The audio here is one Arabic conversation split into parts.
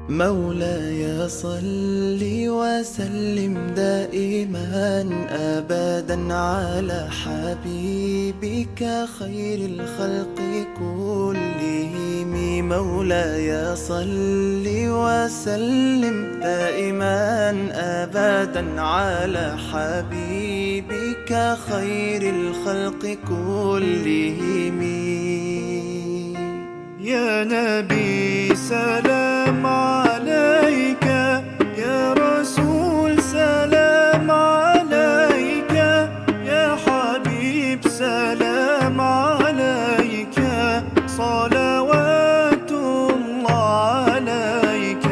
مولاي صل وسلم دائما أبدا على حبيبك خير الخلق كلهم. مولاي صل وسلم دائما أبدا على حبيبك خير الخلق كلهم. يا نبي سلام عليك، يا رسول سلام عليك، يا حبيب سلام عليك، صلوات الله عليك.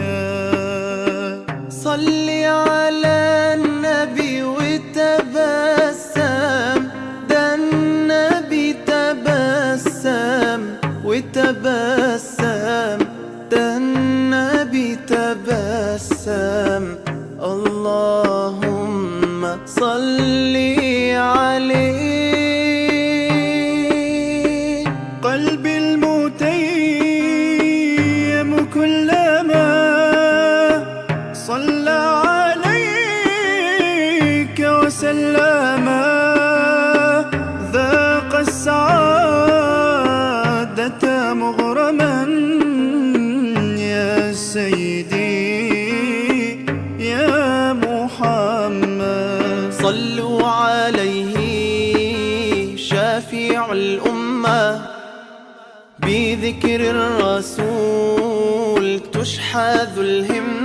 صل على النبي وتبسم، ده النبي تبسم وتبسم، ده النبي تبسم. اللهم صل عليه. قلبي المتيم كلما صلى عليك وسلم ذاق السعادة مغرما. يا سيدي يا محمد، صلوا عليه شافع الأمة، بذكر الرسول تشحذ الهمة.